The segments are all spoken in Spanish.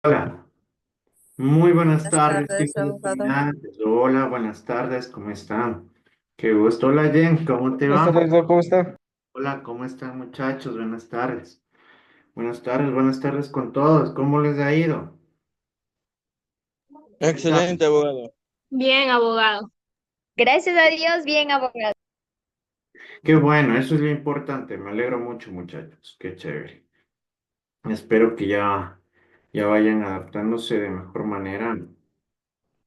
Hola, muy buenas Buenas tardes, tardes, chicos abogado. estudiantes. Hola, buenas tardes, ¿cómo están? Qué gusto. Hola, Jen, ¿cómo te Buenas va? tardes, Doc, ¿cómo está? Hola, ¿cómo están, muchachos? Buenas tardes. Buenas tardes con todos. ¿Cómo les ha ido? ¿Qué tal? Excelente, abogado. Bien, abogado. Gracias a Dios, bien, abogado. Qué bueno, eso es lo importante. Me alegro mucho, muchachos. Qué chévere. Espero que ya vayan adaptándose de mejor manera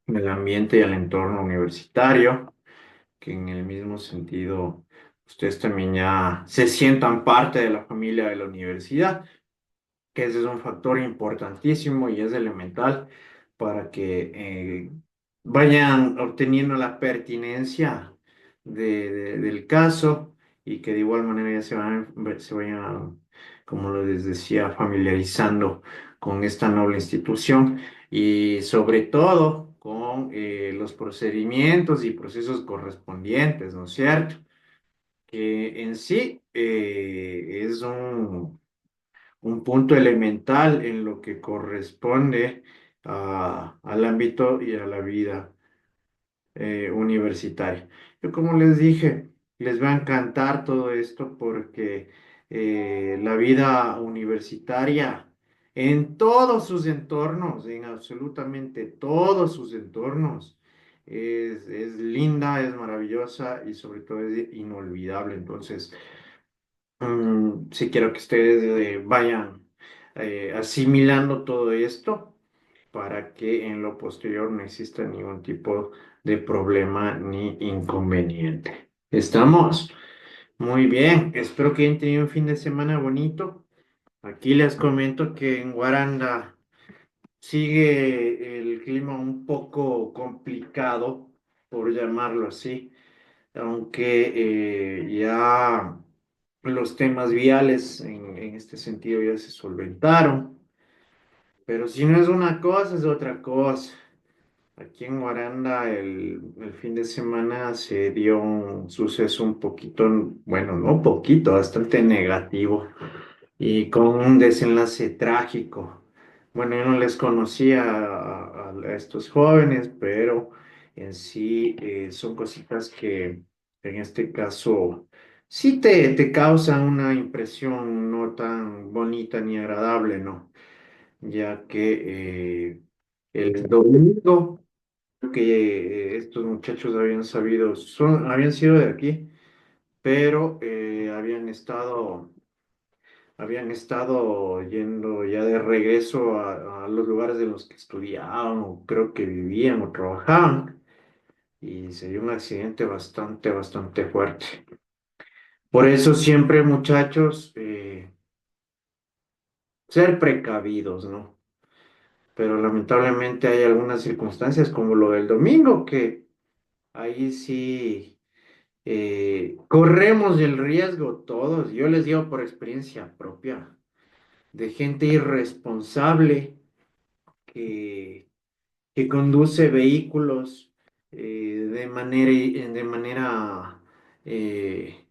al ambiente y al entorno universitario, que en el mismo sentido ustedes también ya se sientan parte de la familia de la universidad, que ese es un factor importantísimo y es elemental para que vayan obteniendo la pertinencia del caso y que de igual manera ya se vayan, como les decía, familiarizando con esta noble institución y sobre todo con los procedimientos y procesos correspondientes, ¿no es cierto? Que en sí es un punto elemental en lo que corresponde al ámbito y a la vida universitaria. Yo como les dije, les va a encantar todo esto porque la vida universitaria en todos sus entornos, en absolutamente todos sus entornos, es linda, es maravillosa y sobre todo es inolvidable. Entonces, sí quiero que ustedes vayan asimilando todo esto para que en lo posterior no exista ningún tipo de problema ni inconveniente. ¿Estamos? Muy bien, espero que hayan tenido un fin de semana bonito. Aquí les comento que en Guaranda sigue el clima un poco complicado, por llamarlo así, aunque ya los temas viales en este sentido ya se solventaron, pero si no es una cosa, es otra cosa. Aquí en Guaranda el fin de semana se dio un suceso un poquito, bueno, no poquito, bastante negativo y con un desenlace trágico. Bueno, yo no les conocía a estos jóvenes, pero en sí son cositas que en este caso sí te causan una impresión no tan bonita ni agradable, ¿no? Ya que el domingo que estos muchachos habían sabido, habían sido de aquí, pero habían estado yendo ya de regreso a los lugares en los que estudiaban, o creo que vivían o trabajaban, y se dio un accidente bastante fuerte. Por eso siempre, muchachos, ser precavidos, ¿no? Pero lamentablemente hay algunas circunstancias como lo del domingo, que ahí sí corremos el riesgo todos, yo les digo por experiencia propia, de gente irresponsable que, que conduce vehículos de manera, eh,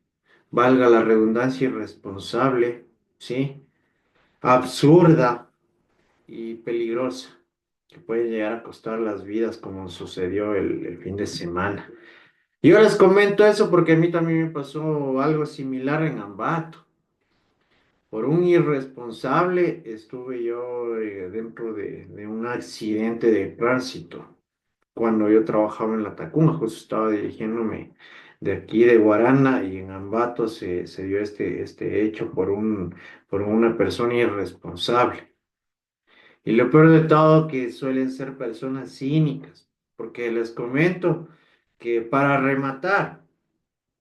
valga la redundancia, irresponsable, ¿sí? Absurda y peligrosa, que puede llegar a costar las vidas como sucedió el fin de semana. Yo les comento eso porque a mí también me pasó algo similar en Ambato. Por un irresponsable estuve yo dentro de un accidente de tránsito cuando yo trabajaba en La Tacunga, justo estaba dirigiéndome de aquí de Guarana y en Ambato se dio este hecho por una persona irresponsable. Y lo peor de todo que suelen ser personas cínicas, porque les comento que para rematar,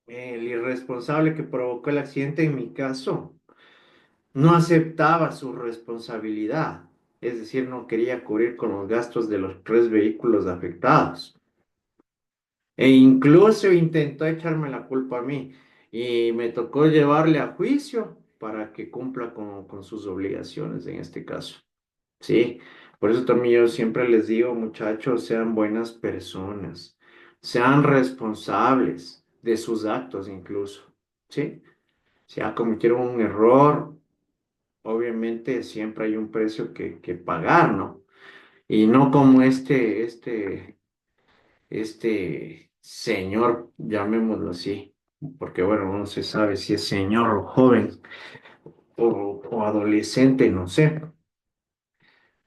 el irresponsable que provocó el accidente en mi caso no aceptaba su responsabilidad, es decir, no quería cubrir con los gastos de los tres vehículos afectados. E incluso intentó echarme la culpa a mí y me tocó llevarle a juicio para que cumpla con sus obligaciones en este caso. Sí, por eso también yo siempre les digo, muchachos, sean buenas personas, sean responsables de sus actos incluso. ¿Sí? Si ya cometieron un error, obviamente siempre hay un precio que pagar, ¿no? Y no como este señor, llamémoslo así, porque bueno, no se sabe si es señor o joven o adolescente, no sé,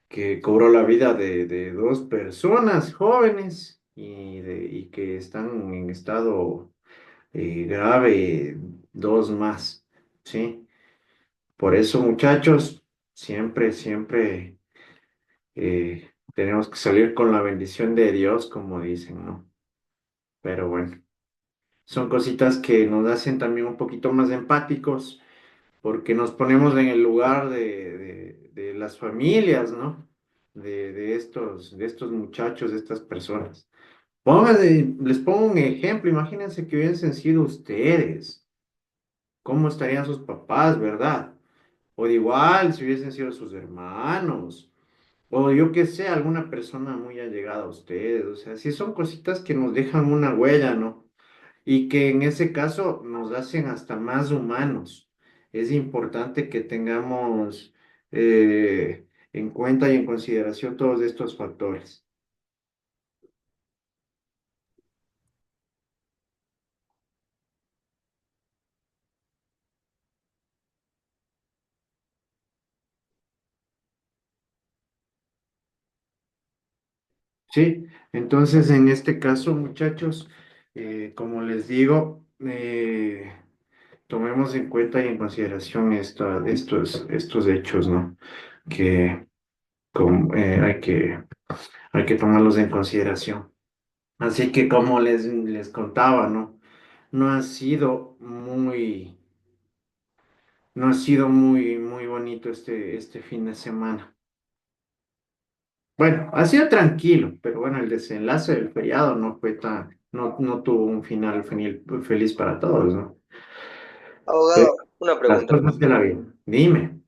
que cobró la vida de dos personas jóvenes y que están en estado grave, dos más, ¿sí? Por eso, muchachos, siempre tenemos que salir con la bendición de Dios, como dicen, ¿no? Pero bueno, son cositas que nos hacen también un poquito más empáticos, porque nos ponemos en el lugar de las familias, ¿no? De estos muchachos, de estas personas. Les pongo un ejemplo, imagínense que hubiesen sido ustedes, ¿cómo estarían sus papás, verdad? O de igual, si hubiesen sido sus hermanos, o yo qué sé, alguna persona muy allegada a ustedes, o sea, sí son cositas que nos dejan una huella, ¿no? Y que en ese caso nos hacen hasta más humanos. Es importante que tengamos en cuenta y en consideración todos estos factores. Sí, entonces en este caso, muchachos, como les digo, tomemos en cuenta y en consideración estos hechos, ¿no? Que hay que tomarlos en consideración. Así que como les contaba, ¿no? No ha sido muy, no ha sido muy bonito este fin de semana. Bueno, ha sido tranquilo, pero bueno, el desenlace del feriado no tuvo un final feliz para todos, ¿no? Pero Abogado, una las pregunta. cosas de la vida. Dime,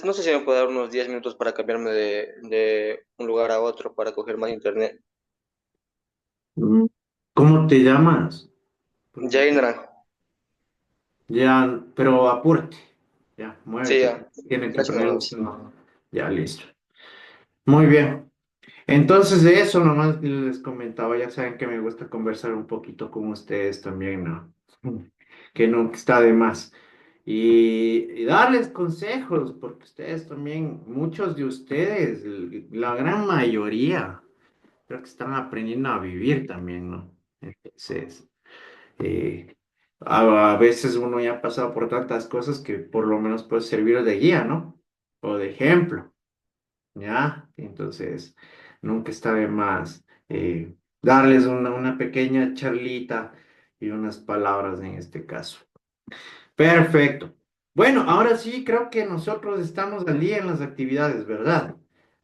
No sé si me puede dar unos 10 minutos para cambiarme de un lugar a otro para coger más internet. mm, ¿cómo te llamas? Porque Jay Naranjo. ya, pero apúrate, ya, Sí, muévete, ya. tiene que 3 poner un minutos. no. Ya, listo. Muy bien. Entonces de eso nomás les comentaba, ya saben que me gusta conversar un poquito con ustedes también, ¿no? Que nunca está de más. Y darles consejos, porque ustedes también, muchos de ustedes, la gran mayoría, creo que están aprendiendo a vivir también, ¿no? Entonces, eh, a veces uno ya ha pasado por tantas cosas que por lo menos puede servir de guía, ¿no? O de ejemplo. ¿Ya? Entonces, nunca está de más darles una pequeña charlita y unas palabras en este caso. Perfecto. Bueno, ahora sí creo que nosotros estamos al día en las actividades, ¿verdad?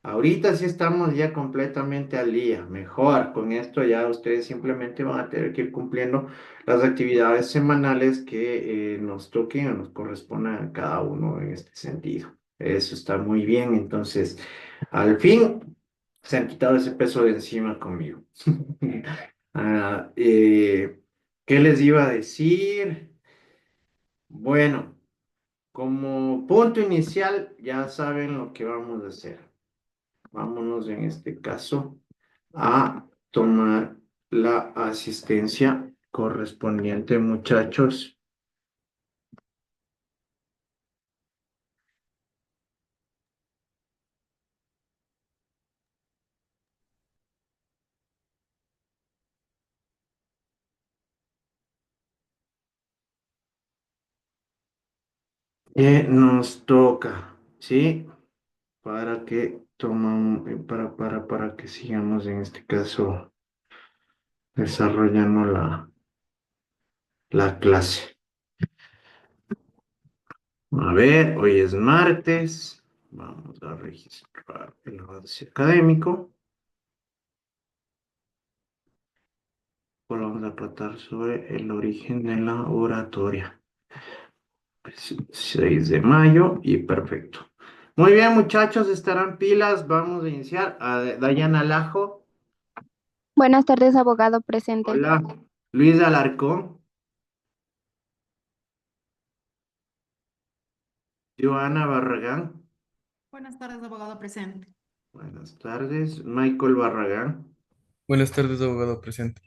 Ahorita sí estamos ya completamente al día. Mejor, con esto ya ustedes simplemente van a tener que ir cumpliendo las actividades semanales que nos toquen o nos correspondan a cada uno en este sentido. Eso está muy bien. Entonces, al fin se han quitado ese peso de encima conmigo. Ah, ¿qué les iba a decir? Bueno. Como punto inicial, ya saben lo que vamos a hacer. Vámonos en este caso a tomar la asistencia correspondiente, muchachos. Que nos toca, ¿sí? Para que sigamos en este caso desarrollando la clase. A ver, hoy es martes. Vamos a registrar el avance académico. Pues vamos a tratar sobre el origen de la oratoria. 6 de mayo y perfecto. Muy bien, muchachos, estarán pilas. Vamos a iniciar. Dayana Lajo. Buenas tardes, abogado presente. Hola. Luis Alarcón. Joana Barragán. Buenas tardes, abogado presente. Buenas tardes. Michael Barragán. Buenas tardes, abogado presente.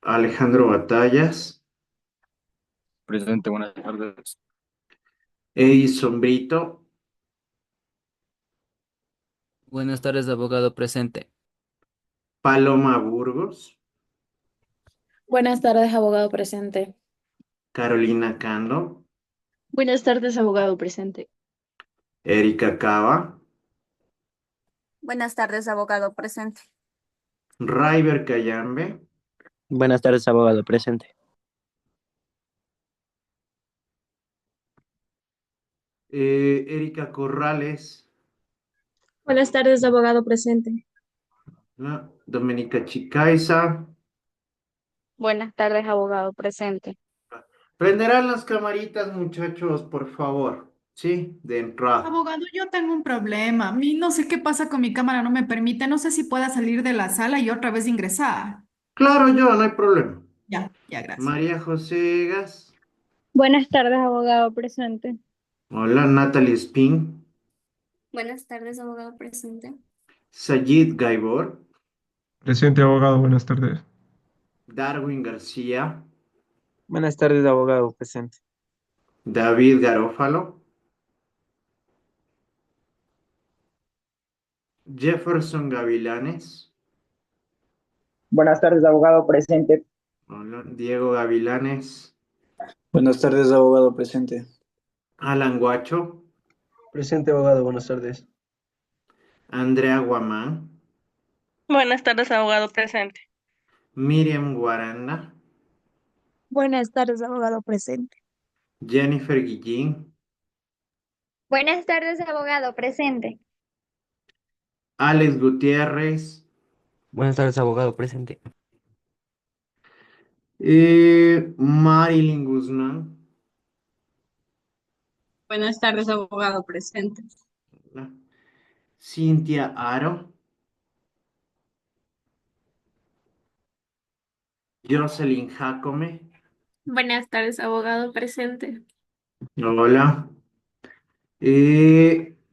Alejandro Batallas. Presente, buenas tardes. Edison Brito. Buenas tardes, abogado presente. Paloma Burgos. Buenas tardes, abogado presente. Carolina Cando. Buenas tardes, abogado presente. Erika Cava. Buenas tardes, abogado presente. Raiber Cayambe. Buenas tardes, abogado presente. Erika Corrales. Buenas tardes, abogado presente. ¿No? Domenica Chicaiza. Buenas tardes, abogado presente. Prenderán las camaritas, muchachos, por favor. Sí, de entrada. Abogado, yo tengo un problema. A mí no sé qué pasa con mi cámara, no me permite. No sé si pueda salir de la sala y otra vez ingresar. Claro, yo, no hay problema. Ya, gracias. María José Gas. Buenas tardes, abogado presente. Hola, Natalie Spin. Buenas tardes, abogado presente. Sayid Gaibor. Presente, abogado, buenas tardes. Darwin García. Buenas tardes, abogado presente. David Garófalo. Jefferson Gavilanes. Buenas tardes, abogado presente. Hola, Diego Gavilanes. Buenas tardes, abogado presente. Alan Guacho. Presente, abogado, buenas tardes. Andrea Guamán. Buenas tardes, abogado presente. Miriam Guaranda. Buenas tardes, abogado presente. Jennifer Guillín. Buenas tardes, abogado presente. Alex Gutiérrez. Buenas tardes, abogado presente. Marilyn Guzmán. Buenas tardes, abogado presente. Hola. Cintia Aro. Jocelyn Jacome. Buenas tardes, abogado presente. Hola.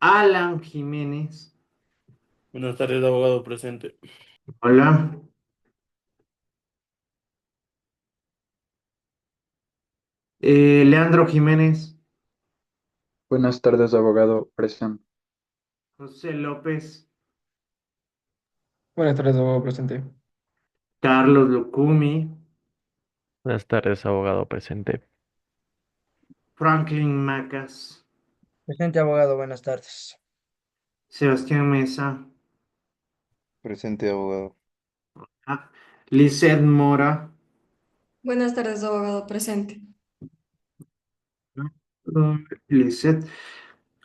Alan Jiménez. Buenas tardes, abogado presente. Hola. Leandro Jiménez. Buenas tardes, abogado presente. José López. Buenas tardes, abogado presente. Carlos Lucumi. Buenas tardes, abogado presente. Franklin Macas. Presente, abogado, buenas tardes. Sebastián Mesa. Presente, abogado. Lisette Mora. Buenas tardes, abogado presente. Lisette.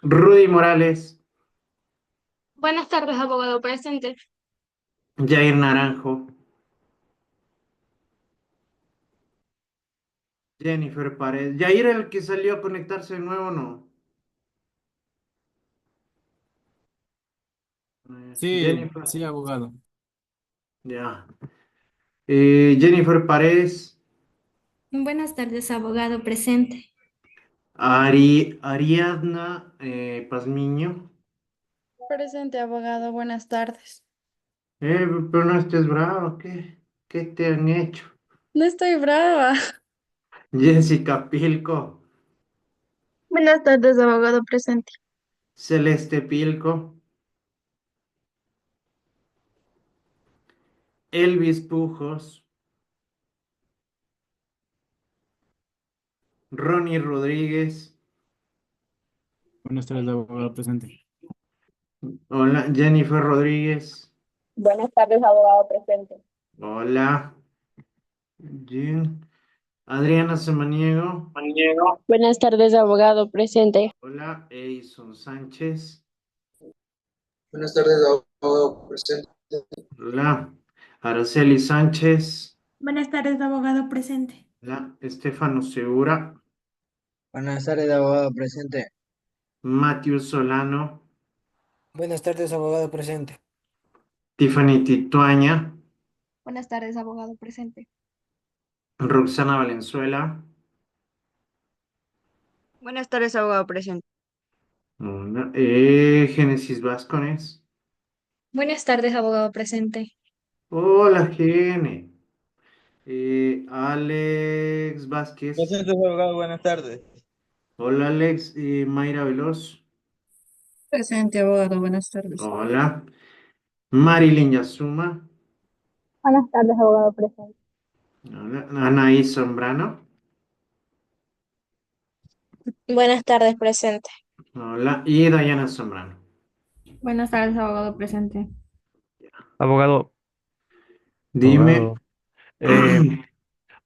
Rudy Morales. Buenas tardes, abogado presente. Jair Naranjo. Jennifer Paredes. Jair, el que salió a conectarse de nuevo, ¿no? Sí, Jennifer. sí, abogado. Ya. Jennifer Paredes. Buenas tardes, abogado presente. Ariadna Pazmiño. Presente, abogado, buenas tardes. Pero no estés bravo, ¿qué te han hecho? No estoy brava. Jessica Pilco. Buenas tardes, abogado presente. Celeste Pilco. Elvis Pujos. Ronnie Rodríguez. Buenas tardes, abogado presente. Hola, Jennifer Rodríguez. Buenas tardes, abogado presente. Hola. Jen. Adriana Samaniego. Buenas tardes, abogado presente. Hola, Edison Sánchez. Buenas tardes, abogado presente. Hola, Araceli Sánchez. Buenas tardes, abogado presente. Hola, Estefano Segura. Buenas tardes, abogado presente. Matthew Solano. Buenas tardes, abogado presente. Tiffany Tituaña. Buenas tardes, abogado presente. Roxana Valenzuela. Buenas tardes, abogado presente. Una. Génesis Vázquez. Buenas tardes, abogado presente. Hola, Gene. Alex Vázquez. Presente, abogado, buenas tardes. Hola, Alex. Mayra Veloz. Presente, abogado. Buenas tardes. Hola. Marilyn Yasuma. Buenas tardes, abogado presente. Hola. Anaí Zambrano. Buenas tardes, presente. Hola. Y Dayana Zambrano. Buenas tardes, abogado presente. Abogado, Dime. abogado.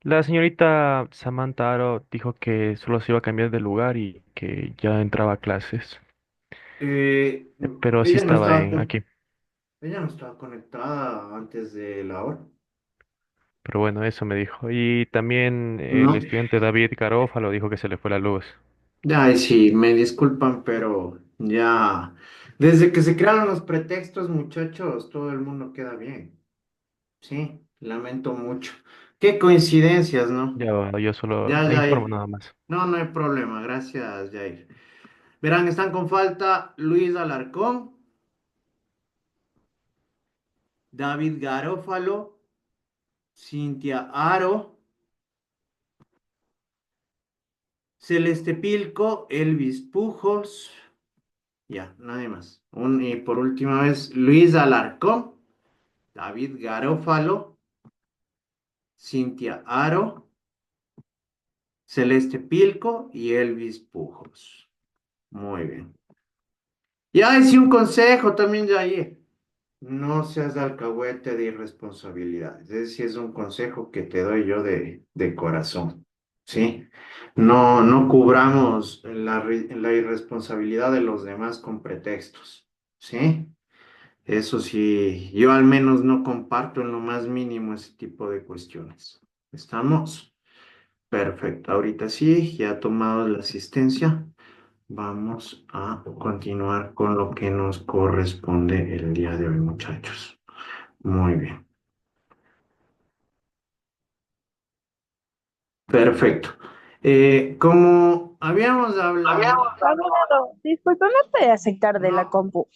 La señorita Samantha Aro dijo que solo se iba a cambiar de lugar y que ya entraba a clases, Eh, pero sí ella no estaba estaba, aquí. ella no estaba conectada antes de la hora. Pero bueno, eso me dijo. Y también el No. estudiante David Garófalo dijo que se le fue la luz. Ay, sí, me disculpan, pero ya, desde que se crearon los pretextos, muchachos, todo el mundo queda bien. Sí, lamento mucho. Qué coincidencias, ¿no? Ya, abogado, yo solo Ya, le informo Jair. nada más. No, no hay problema. Gracias, Jair. Verán, están con falta Luis Alarcón, David Garófalo, Cintia Aro, Celeste Pilco, Elvis Pujos. Ya, nadie más. Y por última vez, Luis Alarcón, David Garófalo, Cintia Aro, Celeste Pilco y Elvis Pujos. Muy bien. Ya hice un consejo también, Jair. No seas alcahuete de irresponsabilidad. Ese sí es un consejo que te doy yo de corazón. ¿Sí? No, no cubramos la irresponsabilidad de los demás con pretextos. ¿Sí? Eso sí, yo al menos no comparto en lo más mínimo ese tipo de cuestiones. ¿Estamos? Perfecto. Ahorita sí, ya tomado la asistencia. Vamos a continuar con lo que nos corresponde el día de hoy, muchachos. Muy bien. Perfecto. Como habíamos hablado, Abogado, disculpe, ¿me puede aceptar de la no, compu?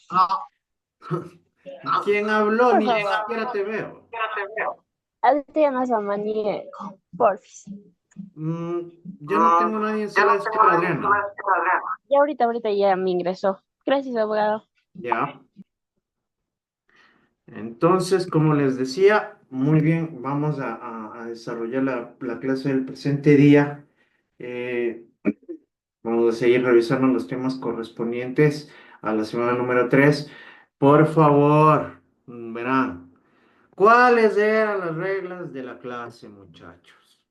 ¿quién habló? Por Ni favor. siquiera te veo. Adriana Samaniego, porfis. Mm, ya no tengo nadie en sala de espera, Adriana. Y ahorita ya me ingresó. Gracias, abogado. Ya. Entonces, como les decía, muy bien, vamos a desarrollar la clase del presente día. Eh, Vamos a seguir revisando los temas correspondientes a la semana número 3. Por favor, verán, ¿cuáles eran las reglas de la clase, muchachos?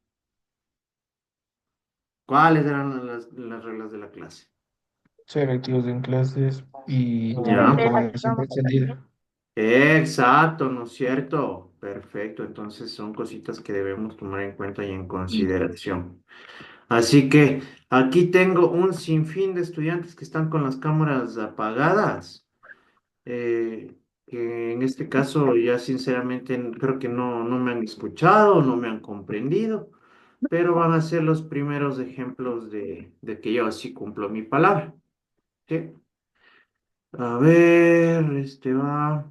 ¿Cuáles eran las reglas de la clase? Ser activos en clases y tener Ya. la comunicación encendida. Exacto, ¿no es cierto? Perfecto, entonces son cositas que debemos tomar en cuenta y en consideración. Así que aquí tengo un sinfín de estudiantes que están con las cámaras apagadas. Que en este caso ya sinceramente creo que no me han escuchado, no me han comprendido, pero van a ser los primeros ejemplos de que yo sí cumplo mi palabra. ¿Sí? A ver, este va.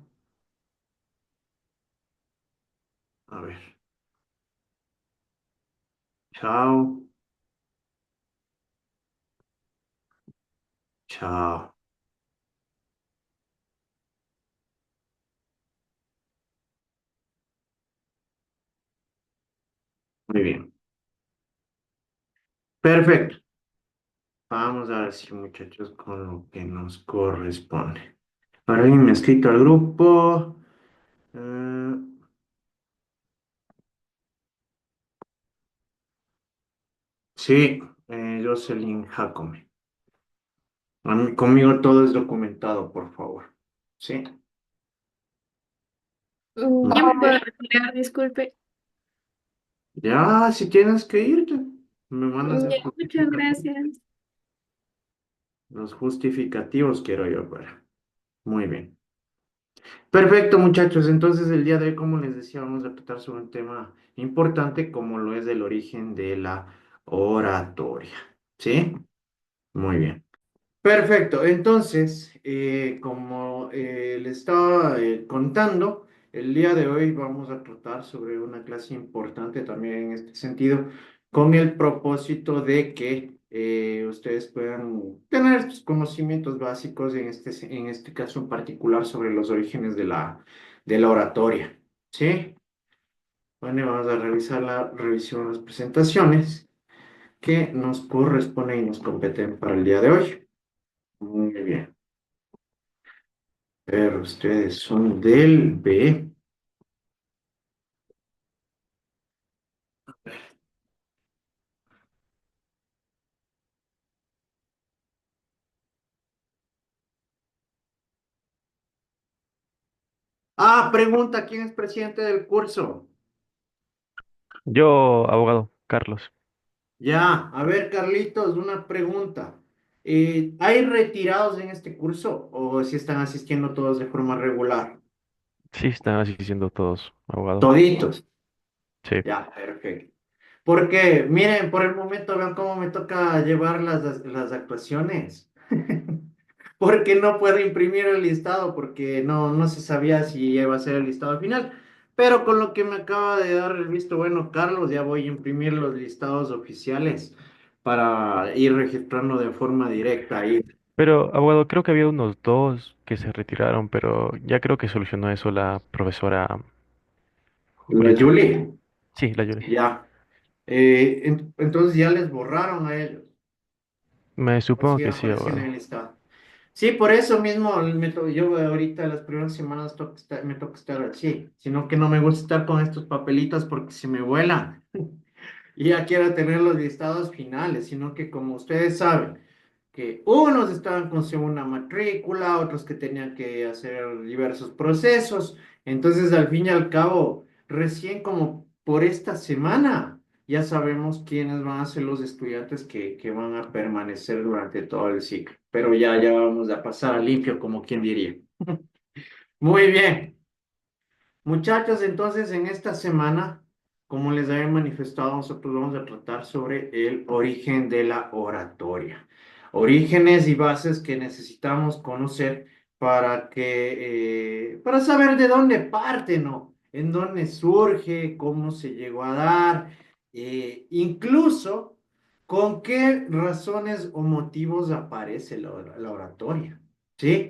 A ver. Chao. Chao. Muy bien. Perfecto. Vamos a ver si muchachos con lo que nos corresponde. Ahora alguien me ha escrito al grupo. Eh, sí, Jocelyn Jacome. Conmigo todo es documentado, por favor. Sí. Ya me puedo retirar, disculpe. Ya, si tienes que irte, me mandas el Ya, muchas justificativo. gracias. Los justificativos quiero yo, para. Muy bien. Perfecto, muchachos. Entonces, el día de hoy, como les decía, vamos a tratar sobre un tema importante como lo es el origen de la oratoria. ¿Sí? Muy bien. Perfecto, entonces, como le estaba contando, el día de hoy vamos a tratar sobre una clase importante también en este sentido, con el propósito de que ustedes puedan tener sus conocimientos básicos, en este caso en particular, sobre los orígenes de la oratoria. ¿Sí? Bueno, vamos a revisar la revisión de las presentaciones que nos corresponden y nos competen para el día de hoy. Muy bien. Pero ustedes son del B. Ah, pregunta, ¿quién es presidente del curso? Yo, abogado, Carlos. Ya, a ver, Carlitos, una pregunta. ¿Hay retirados en este curso o si están asistiendo todos de forma regular? Sí, están asistiendo todos, abogado. Toditos. Sí. Ya, perfecto. Porque, miren, por el momento vean cómo me toca llevar las actuaciones. Porque no puedo imprimir el listado, porque no se sabía si iba a ser el listado final. Pero con lo que me acaba de dar el visto bueno, Carlos, ya voy a imprimir los listados oficiales para ir registrando de forma directa ahí. Pero, abogado, creo que había unos dos que se retiraron, pero ya creo que solucionó eso la profesora La Julieta. Julie, Sí, la Yuri. ya. Entonces ya les borraron a ellos. Me O supongo sí, que sí, aparecían en abogado. el listado. Sí, por eso mismo yo ahorita las primeras semanas me toca estar así, sino que no me gusta estar con estos papelitos porque se me vuelan. Y ya quiero tener los listados finales, sino que como ustedes saben, que unos estaban con segunda matrícula, otros que tenían que hacer diversos procesos. Entonces, al fin y al cabo, recién como por esta semana, ya sabemos quiénes van a ser los estudiantes que van a permanecer durante todo el ciclo. Pero ya vamos a pasar a limpio, como quien diría. Muy bien. Muchachos, entonces en esta semana, como les había manifestado, nosotros vamos a tratar sobre el origen de la oratoria. Orígenes y bases que necesitamos conocer para saber de dónde parte, ¿no? En dónde surge, cómo se llegó a dar, incluso con qué razones o motivos aparece la oratoria, ¿sí?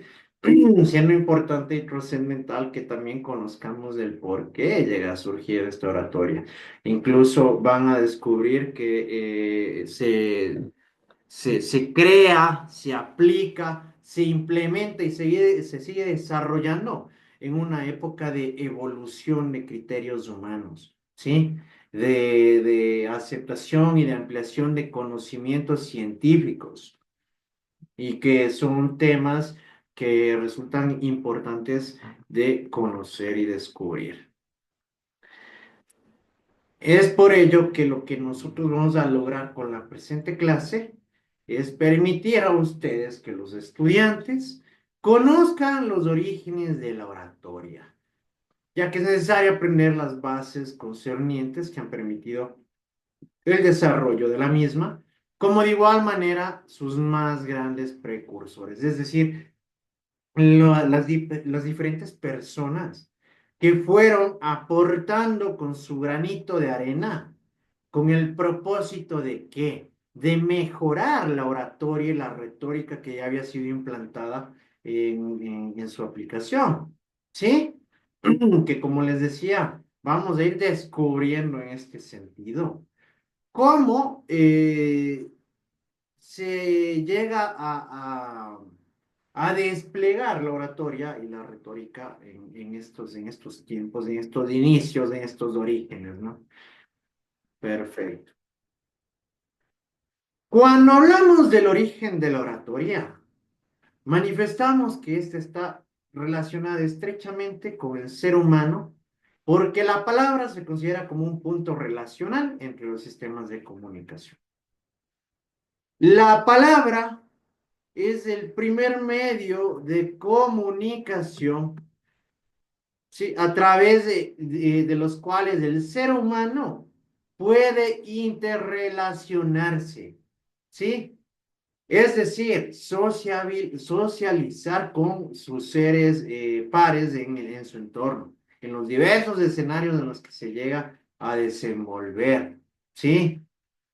Siendo importante y trascendental que también conozcamos el por qué llega a surgir esta oratoria. Incluso van a descubrir que se crea, se aplica, se implementa y se sigue desarrollando en una época de evolución de criterios humanos, ¿sí? De aceptación y de ampliación de conocimientos científicos y que son temas que resultan importantes de conocer y descubrir. Es por ello que lo que nosotros vamos a lograr con la presente clase es permitir a ustedes que los estudiantes conozcan los orígenes de la oratoria, ya que es necesario aprender las bases concernientes que han permitido el desarrollo de la misma, como de igual manera sus más grandes precursores, es decir, las diferentes personas que fueron aportando con su granito de arena con el propósito de qué? De mejorar la oratoria y la retórica que ya había sido implantada en su aplicación. ¿Sí? Que como les decía, vamos a ir descubriendo en este sentido cómo se llega a desplegar la oratoria y la retórica en estos tiempos, en estos inicios, en estos orígenes, ¿no? Perfecto. Cuando hablamos del origen de la oratoria, manifestamos que ésta está relacionada estrechamente con el ser humano, porque la palabra se considera como un punto relacional entre los sistemas de comunicación. La palabra es el primer medio de comunicación, ¿sí? A través de los cuales el ser humano puede interrelacionarse, ¿sí? Es decir, socializar con sus seres pares en su entorno, en los diversos escenarios en los que se llega a desenvolver, ¿sí?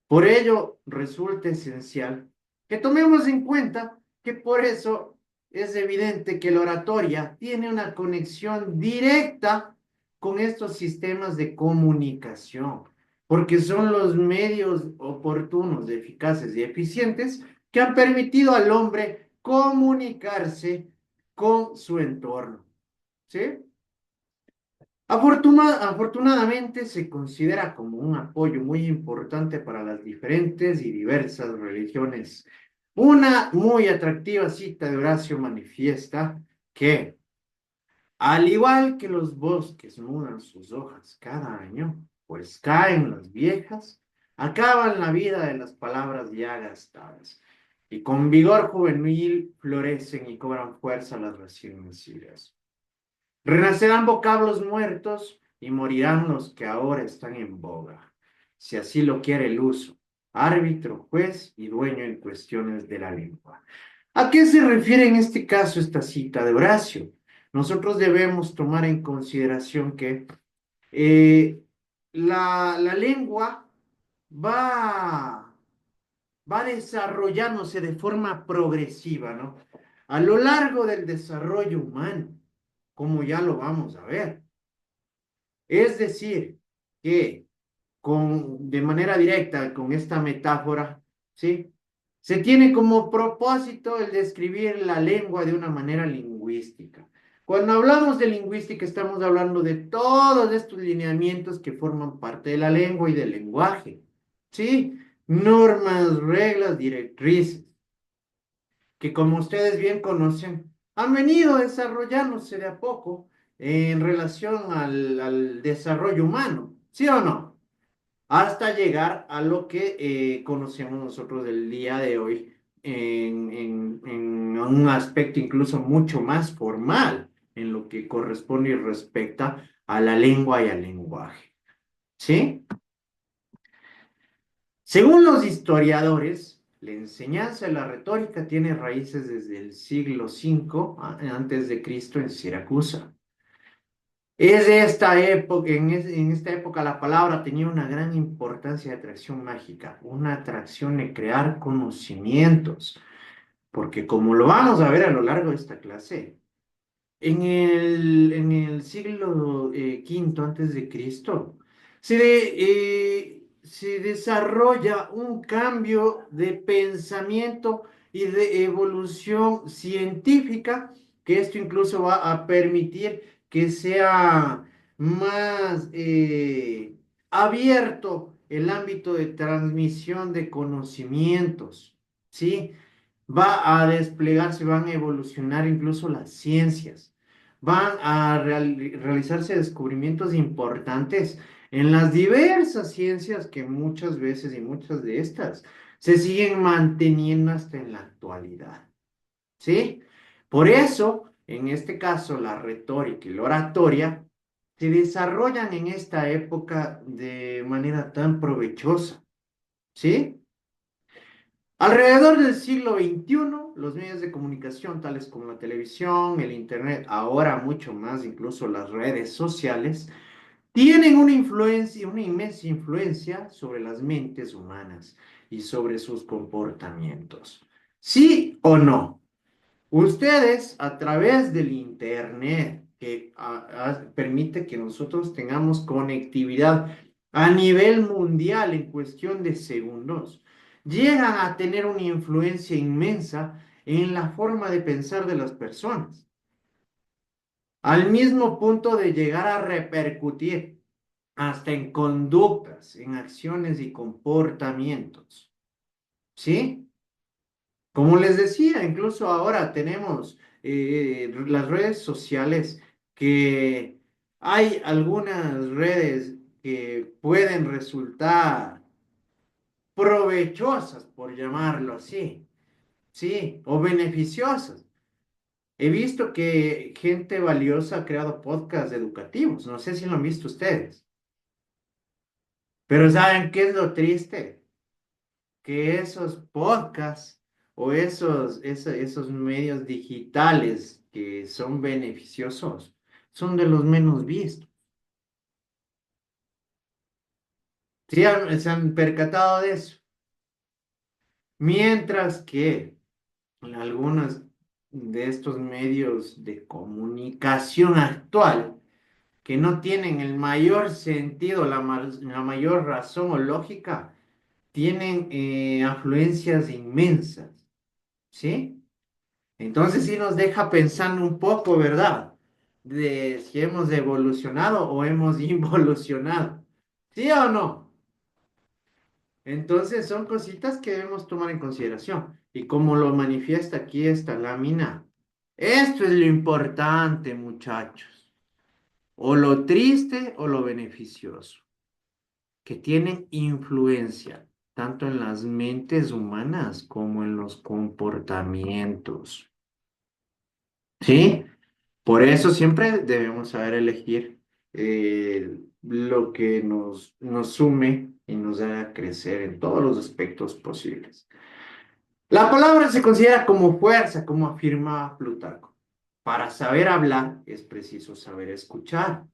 Por ello, resulta esencial que tomemos en cuenta que por eso es evidente que la oratoria tiene una conexión directa con estos sistemas de comunicación, porque son los medios oportunos, eficaces y eficientes que han permitido al hombre comunicarse con su entorno, ¿sí? Afortunadamente se considera como un apoyo muy importante para las diferentes y diversas religiones. Una muy atractiva cita de Horacio manifiesta que, al igual que los bosques mudan sus hojas cada año, pues caen las viejas, acaban la vida de las palabras ya gastadas, y con vigor juvenil florecen y cobran fuerza las recién nacidas. Renacerán vocablos muertos y morirán los que ahora están en boga, si así lo quiere el uso, árbitro, juez y dueño en cuestiones de la lengua. ¿A qué se refiere en este caso esta cita de Horacio? Nosotros debemos tomar en consideración que eh, la lengua va, va desarrollándose de forma progresiva, ¿no? A lo largo del desarrollo humano, como ya lo vamos a ver. Es decir, que de manera directa, con esta metáfora, ¿sí? Se tiene como propósito el describir la lengua de una manera lingüística. Cuando hablamos de lingüística, estamos hablando de todos estos lineamientos que forman parte de la lengua y del lenguaje, ¿sí? Normas, reglas, directrices, que como ustedes bien conocen, han venido desarrollándose de a poco en relación al desarrollo humano, ¿sí o no? Hasta llegar a lo que conocemos nosotros del día de hoy en un aspecto incluso mucho más formal en lo que corresponde y respecta a la lengua y al lenguaje, ¿sí? Según los historiadores, la enseñanza de la retórica tiene raíces desde el siglo V antes de Cristo en Siracusa. Es de esta época, en esta época la palabra tenía una gran importancia de atracción mágica, una atracción de crear conocimientos, porque como lo vamos a ver a lo largo de esta clase, en el siglo V antes de Cristo se desarrolla un cambio de pensamiento y de evolución científica, que esto incluso va a permitir que sea más abierto el ámbito de transmisión de conocimientos, ¿sí? Va a desplegarse, van a evolucionar incluso las ciencias, van a realizarse descubrimientos importantes en las diversas ciencias que muchas veces y muchas de estas se siguen manteniendo hasta en la actualidad, ¿sí? Por eso, en este caso, la retórica y la oratoria se desarrollan en esta época de manera tan provechosa, ¿sí? Alrededor del siglo XXI, los medios de comunicación, tales como la televisión, el Internet, ahora mucho más, incluso las redes sociales, tienen una influencia, una inmensa influencia sobre las mentes humanas y sobre sus comportamientos. ¿Sí o no? Ustedes, a través del Internet, que permite que nosotros tengamos conectividad a nivel mundial en cuestión de segundos, llegan a tener una influencia inmensa en la forma de pensar de las personas, al mismo punto de llegar a repercutir hasta en conductas, en acciones y comportamientos. ¿Sí? Como les decía, incluso ahora tenemos las redes sociales, que hay algunas redes que pueden resultar provechosas, por llamarlo así, ¿sí? O beneficiosas. He visto que gente valiosa ha creado podcasts educativos, no sé si lo han visto ustedes, pero ¿saben qué es lo triste? Que esos podcasts o esos medios digitales que son beneficiosos son de los menos vistos. ¿Sí se han percatado de eso? Mientras que algunos de estos medios de comunicación actual, que no tienen el mayor sentido, la mayor razón o lógica, tienen afluencias inmensas, ¿sí? Entonces sí nos deja pensando un poco, ¿verdad? De si hemos evolucionado o hemos involucionado, ¿sí o no? Entonces son cositas que debemos tomar en consideración. Y como lo manifiesta aquí esta lámina, esto es lo importante, muchachos. O lo triste o lo beneficioso, que tienen influencia tanto en las mentes humanas como en los comportamientos. ¿Sí? Por eso siempre debemos saber elegir lo que nos sume y nos haga crecer en todos los aspectos posibles. La palabra se considera como fuerza, como afirma Plutarco. Para saber hablar es preciso saber escuchar.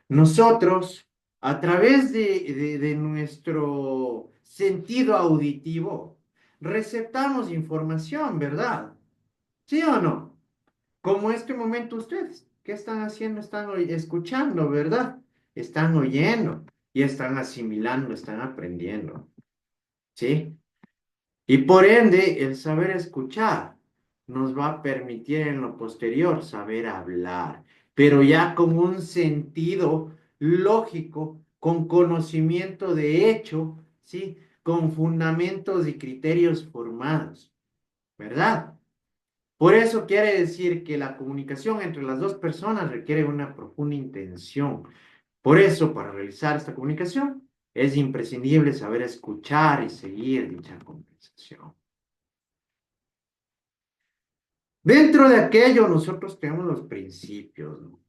Nosotros, a través de nuestro sentido auditivo, receptamos información, ¿verdad? ¿Sí o no? Como este momento ustedes, ¿qué están haciendo? Están escuchando, ¿verdad? Están oyendo y están asimilando, están aprendiendo, ¿sí? Y por ende, el saber escuchar nos va a permitir en lo posterior saber hablar, pero ya con un sentido lógico, con conocimiento de hecho, ¿sí? Con fundamentos y criterios formados, ¿verdad? Por eso quiere decir que la comunicación entre las dos personas requiere una profunda intención. Por eso, para realizar esta comunicación, es imprescindible saber escuchar y seguir dicha conversación. Dentro de aquello, nosotros tenemos los principios, ¿no?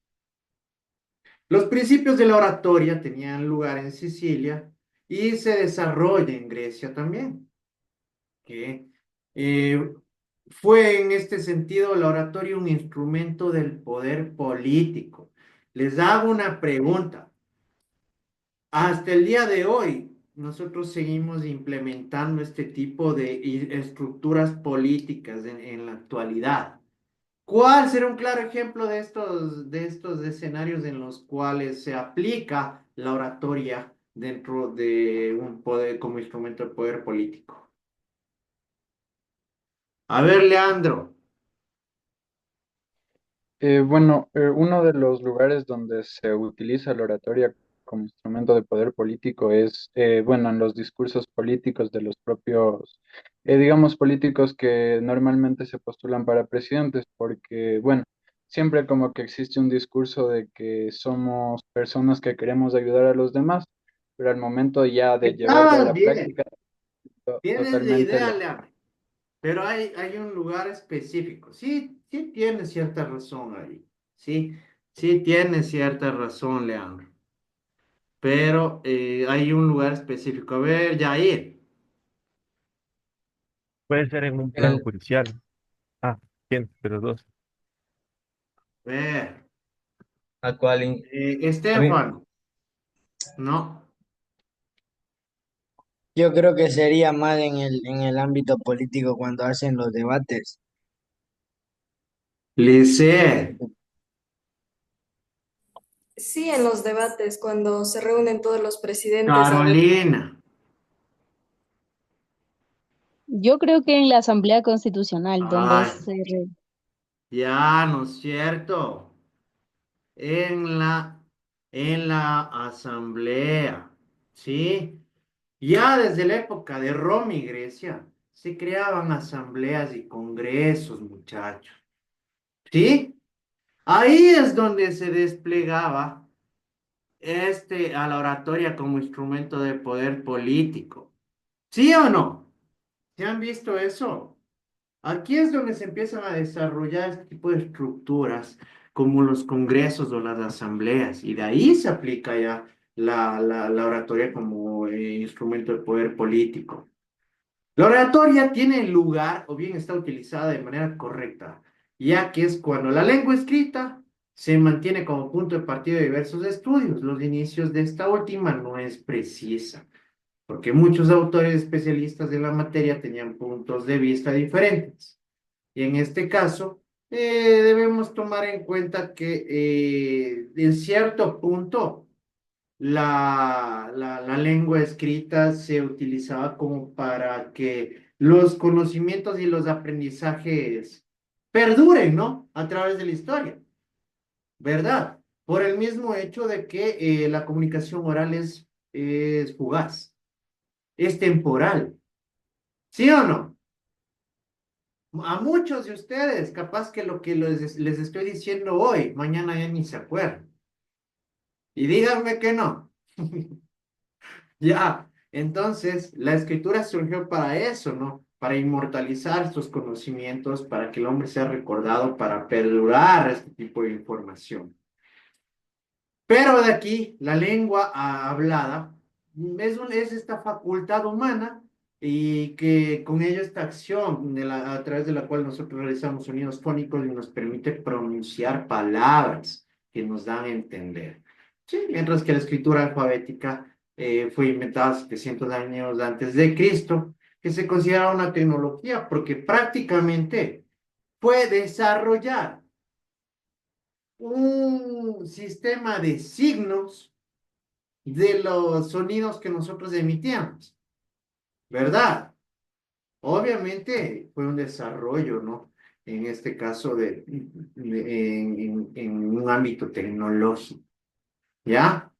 Los principios de la oratoria tenían lugar en Sicilia y se desarrolla en Grecia también, que fue en este sentido la oratoria un instrumento del poder político. Les hago una pregunta. Hasta el día de hoy, nosotros seguimos implementando este tipo de estructuras políticas en la actualidad. ¿Cuál será un claro ejemplo de estos escenarios en los cuales se aplica la oratoria dentro de un poder como instrumento de poder político? A ver, Leandro. Uno de los lugares donde se utiliza la oratoria como instrumento de poder político es, en los discursos políticos de los propios, digamos, políticos que normalmente se postulan para presidentes, porque, siempre como que existe un discurso de que somos personas que queremos ayudar a los demás, pero al momento ya de llevarlo a Estabas la bien. práctica, Tienes la totalmente idea, Leandro. Pero hay un lugar específico. Sí, sí tiene cierta razón ahí. Sí, sí tiene cierta razón, Leandro. Pero hay un lugar específico. A ver, Jair. Puede ser en un plano El, judicial. Ah, ¿quién? Pero dos. A ver. ¿A cuál? A mí- Estefan. No. Yo creo que sería más en el ámbito político cuando hacen los debates. Lisette. Sí, en los debates, cuando se reúnen todos los presidentes a hablar. Carolina. Yo creo que en la Asamblea Constitucional, donde Ay, ya, ¿no es cierto? En la, en la asamblea. ¿Sí? Ya desde la época de Roma y Grecia se creaban asambleas y congresos, muchachos. ¿Sí? Ahí es donde se desplegaba a la oratoria como instrumento de poder político. ¿Sí o no? ¿Se han visto eso? Aquí es donde se empiezan a desarrollar este tipo de estructuras como los congresos o las asambleas y de ahí se aplica ya la oratoria como instrumento de poder político. La oratoria tiene lugar o bien está utilizada de manera correcta, ya que es cuando la lengua escrita se mantiene como punto de partida de diversos estudios. Los inicios de esta última no es precisa, porque muchos autores especialistas en la materia tenían puntos de vista diferentes. Y en este caso, debemos tomar en cuenta que en cierto punto la lengua escrita se utilizaba como para que los conocimientos y los aprendizajes perduren, ¿no? A través de la historia, ¿verdad? Por el mismo hecho de que la comunicación oral es fugaz, es temporal, ¿sí o no? A muchos de ustedes, capaz que lo que les estoy diciendo hoy, mañana ya ni se acuerdan. Y díganme que no. Ya, entonces la escritura surgió para eso, ¿no? Para inmortalizar estos conocimientos, para que el hombre sea recordado, para perdurar este tipo de información. Pero de aquí, la lengua hablada es esta facultad humana y que con ello esta acción a través de la cual nosotros realizamos sonidos fónicos y nos permite pronunciar palabras que nos dan a entender. Sí, mientras que la escritura alfabética fue inventada 700 años antes de Cristo, que se considera una tecnología porque prácticamente fue desarrollar un sistema de signos de los sonidos que nosotros emitíamos, ¿verdad? Obviamente fue un desarrollo, ¿no? En este caso en un ámbito tecnológico, ¿ya?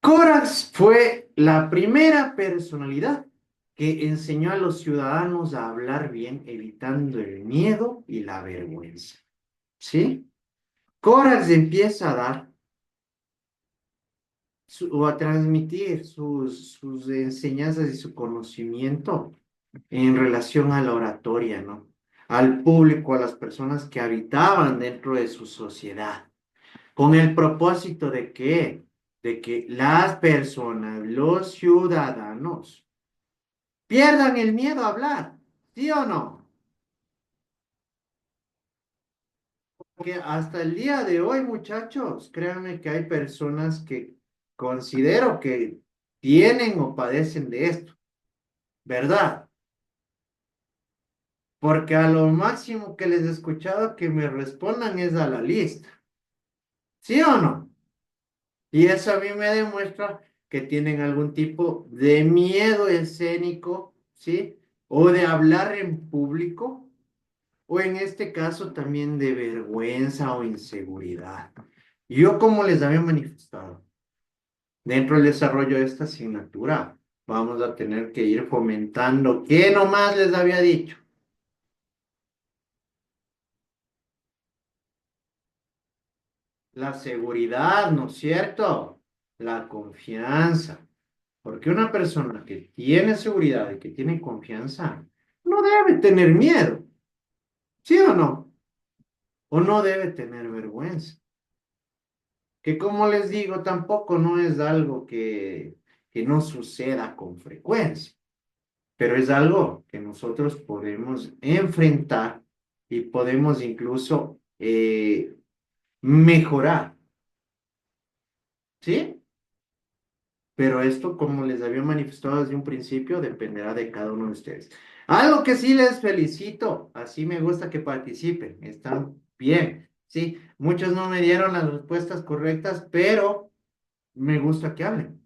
Corax fue la primera personalidad que enseñó a los ciudadanos a hablar bien, evitando el miedo y la vergüenza, ¿sí? Corax empieza a dar o a transmitir sus enseñanzas y su conocimiento en relación a la oratoria, ¿no? Al público, a las personas que habitaban dentro de su sociedad, con el propósito de que las personas, los ciudadanos, pierdan el miedo a hablar, ¿sí o no? Porque hasta el día de hoy, muchachos, créanme que hay personas que considero que tienen o padecen de esto, ¿verdad? Porque a lo máximo que les he escuchado que me respondan es a la lista, ¿sí o no? Y eso a mí me demuestra que tienen algún tipo de miedo escénico, ¿sí? O de hablar en público, o en este caso también de vergüenza o inseguridad. Yo, como les había manifestado, dentro del desarrollo de esta asignatura, vamos a tener que ir fomentando, ¿qué nomás les había dicho? La seguridad, ¿no es cierto? La confianza. Porque una persona que tiene seguridad y que tiene confianza no debe tener miedo, ¿sí o no? O no debe tener vergüenza. Que como les digo, tampoco no es algo que no suceda con frecuencia, pero es algo que nosotros podemos enfrentar y podemos incluso mejorar, ¿sí? Pero esto, como les había manifestado desde un principio, dependerá de cada uno de ustedes. Algo que sí les felicito, así me gusta que participen, están bien, sí, muchos no me dieron las respuestas correctas, pero me gusta que hablen,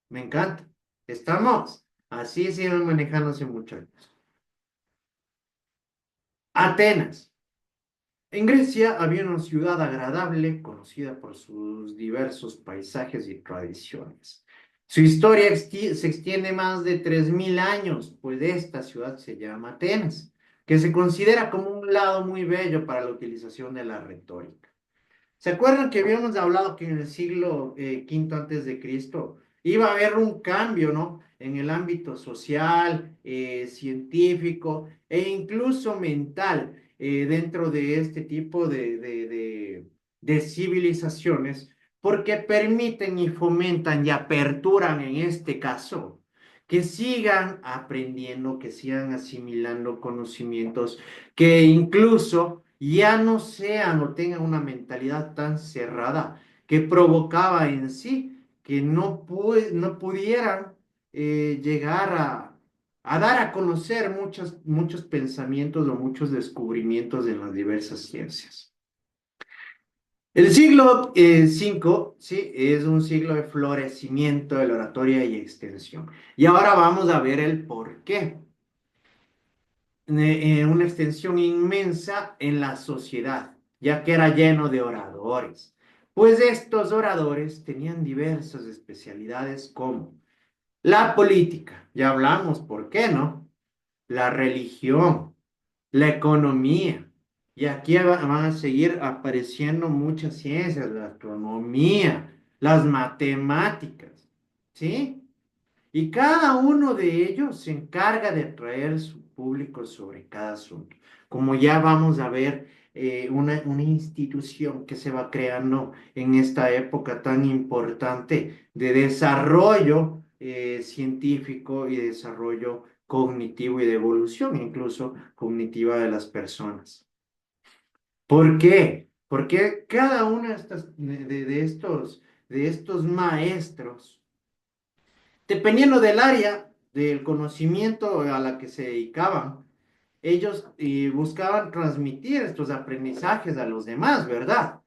me encanta. Estamos, así siguen manejándose muchachos. Atenas. En Grecia había una ciudad agradable, conocida por sus diversos paisajes y tradiciones. Su historia se extiende más de 3000 años, pues esta ciudad se llama Atenas, que se considera como un lado muy bello para la utilización de la retórica. ¿Se acuerdan que habíamos hablado que en el siglo V antes de Cristo iba a haber un cambio, ¿no? En el ámbito social, científico e incluso mental dentro de este tipo de civilizaciones, porque permiten y fomentan y aperturan en este caso que sigan aprendiendo, que sigan asimilando conocimientos, que incluso ya no sean o tengan una mentalidad tan cerrada que provocaba en sí que no pudieran llegar a dar a conocer muchos pensamientos o muchos descubrimientos en las diversas ciencias. El siglo V, sí, es un siglo de florecimiento de la oratoria y extensión. Y ahora vamos a ver el por qué. Una extensión inmensa en la sociedad, ya que era lleno de oradores. Pues estos oradores tenían diversas especialidades como la política, ya hablamos, ¿por qué no? La religión, la economía. Y aquí van a seguir apareciendo muchas ciencias, la astronomía, las matemáticas, ¿sí? Y cada uno de ellos se encarga de atraer su público sobre cada asunto. Como ya vamos a ver, una institución que se va creando en esta época tan importante de desarrollo científico y desarrollo cognitivo y de evolución incluso cognitiva de las personas. ¿Por qué? Porque cada uno de estos maestros, dependiendo del área del conocimiento a la que se dedicaban, ellos buscaban transmitir estos aprendizajes a los demás, ¿verdad?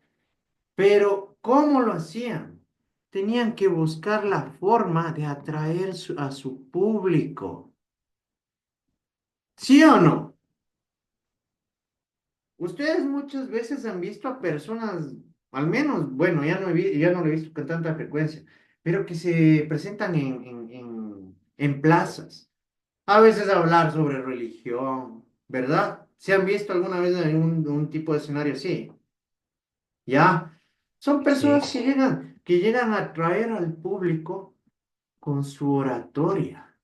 Pero ¿cómo lo hacían? Tenían que buscar la forma de atraer a su público. ¿Sí o no? Ustedes muchas veces han visto a personas, al menos, bueno, ya no lo he visto con tanta frecuencia, pero que se presentan en plazas. A veces hablar sobre religión, ¿verdad? ¿Se han visto alguna vez en un tipo de escenario así? ¿Ya? Son Sí. personas que llegan a atraer al público con su oratoria.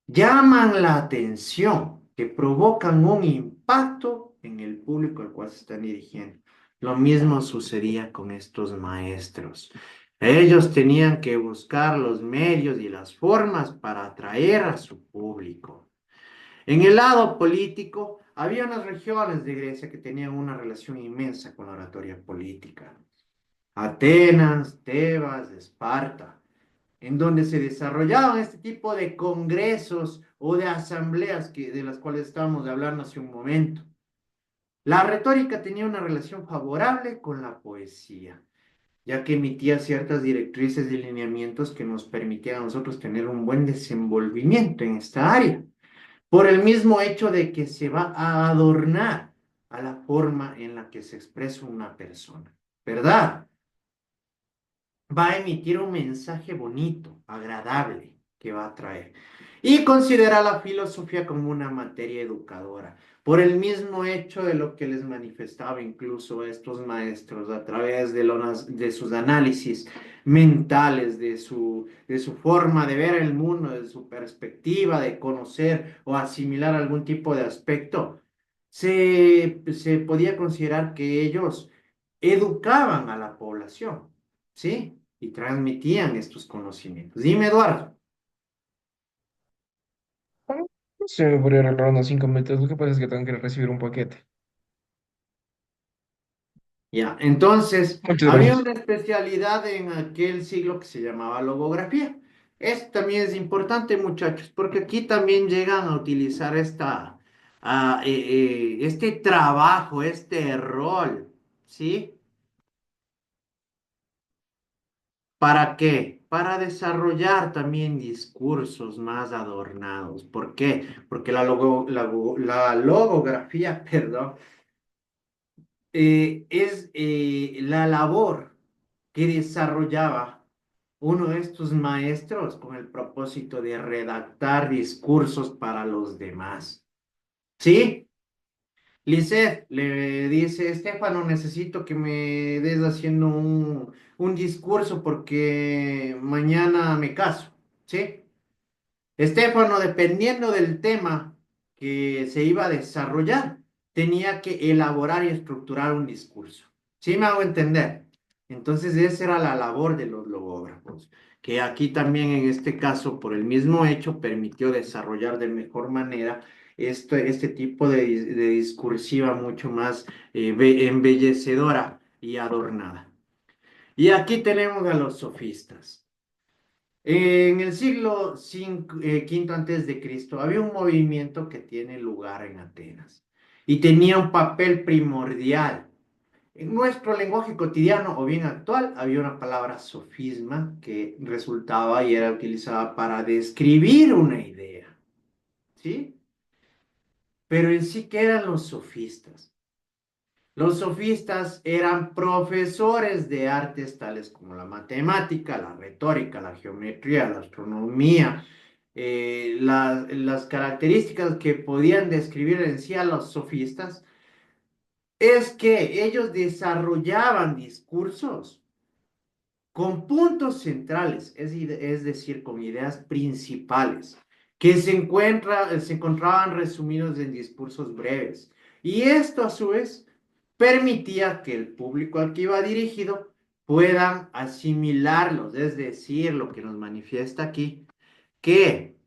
Llaman la atención, que provocan un impacto en el público al cual se están dirigiendo. Lo mismo sucedía con estos maestros. Ellos tenían que buscar los medios y las formas para atraer a su público. En el lado político, había unas regiones de Grecia que tenían una relación inmensa con la oratoria política. Atenas, Tebas, Esparta, en donde se desarrollaban este tipo de congresos o de asambleas de las cuales estábamos hablando hace un momento. La retórica tenía una relación favorable con la poesía, ya que emitía ciertas directrices y lineamientos que nos permitían a nosotros tener un buen desenvolvimiento en esta área, por el mismo hecho de que se va a adornar a la forma en la que se expresa una persona, ¿verdad? Va a emitir un mensaje bonito, agradable, que va a traer. Y considera la filosofía como una materia educadora, por el mismo hecho de lo que les manifestaba incluso a estos maestros a través de sus análisis mentales, de su forma de ver el mundo, de su perspectiva, de conocer o asimilar algún tipo de aspecto. Se podía considerar que ellos educaban a la población, ¿sí? Y transmitían estos conocimientos. Dime, Eduardo. Se me podría arreglar unos 5 minutos. Lo que pasa es que tengo que recibir un paquete. Ya, entonces, Muchas había gracias. una especialidad en aquel siglo que se llamaba logografía. Esto también es importante, muchachos, porque aquí también llegan a utilizar este trabajo, este rol, ¿sí? ¿Para qué? Para desarrollar también discursos más adornados. ¿Por qué? Porque la logografía, perdón, es la labor que desarrollaba uno de estos maestros con el propósito de redactar discursos para los demás. ¿Sí? Lisette le dice, Estefano, necesito que me des haciendo un discurso porque mañana me caso, ¿sí? Estefano, dependiendo del tema que se iba a desarrollar, tenía que elaborar y estructurar un discurso. ¿Sí me hago entender? Entonces esa era la labor de los logógrafos, que aquí también en este caso, por el mismo hecho, permitió desarrollar de mejor manera este tipo de discursiva mucho más embellecedora y adornada. Y aquí tenemos a los sofistas. En el siglo V antes de Cristo había un movimiento que tiene lugar en Atenas y tenía un papel primordial. En nuestro lenguaje cotidiano o bien actual había una palabra sofisma que resultaba y era utilizada para describir una idea, ¿sí? Pero en sí, ¿qué eran los sofistas? Los sofistas eran profesores de artes tales como la matemática, la retórica, la geometría, la astronomía. Las características que podían describir en sí a los sofistas es que ellos desarrollaban discursos con puntos centrales, es decir, con ideas principales, que se encontraban resumidos en discursos breves. Y esto, a su vez, permitía que el público al que iba dirigido puedan asimilarlos, es decir, lo que nos manifiesta aquí, que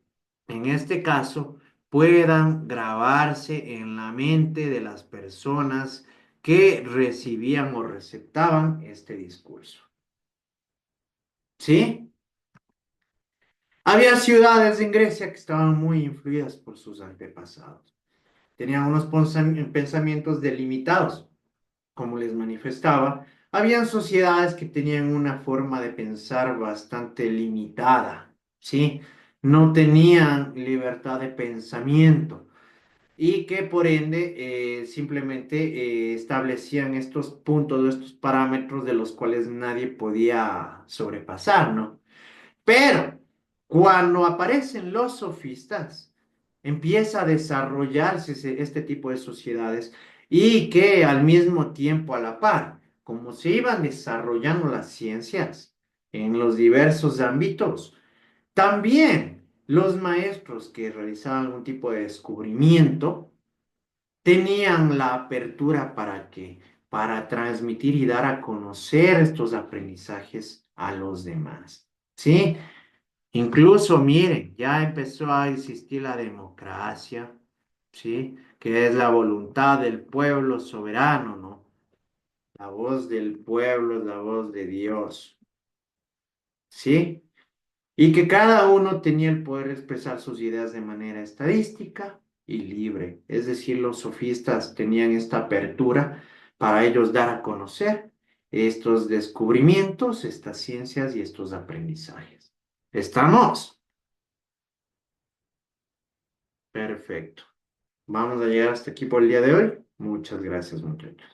en este caso puedan grabarse en la mente de las personas que recibían o receptaban este discurso. ¿Sí? Había ciudades en Grecia que estaban muy influidas por sus antepasados. Tenían unos pensamientos delimitados, como les manifestaba. Habían sociedades que tenían una forma de pensar bastante limitada, ¿sí? No tenían libertad de pensamiento y que por ende simplemente establecían estos puntos, estos parámetros de los cuales nadie podía sobrepasar, ¿no? Pero cuando aparecen los sofistas, empieza a desarrollarse este tipo de sociedades y que al mismo tiempo, a la par, como se iban desarrollando las ciencias en los diversos ámbitos, también los maestros que realizaban algún tipo de descubrimiento tenían la apertura para que, para transmitir y dar a conocer estos aprendizajes a los demás. ¿Sí? Incluso, miren, ya empezó a existir la democracia, ¿sí? Que es la voluntad del pueblo soberano, ¿no? La voz del pueblo es la voz de Dios, ¿sí? Y que cada uno tenía el poder de expresar sus ideas de manera estadística y libre. Es decir, los sofistas tenían esta apertura para ellos dar a conocer estos descubrimientos, estas ciencias y estos aprendizajes. ¿Estamos? Perfecto. Vamos a llegar hasta aquí por el día de hoy. Muchas gracias, muchachos.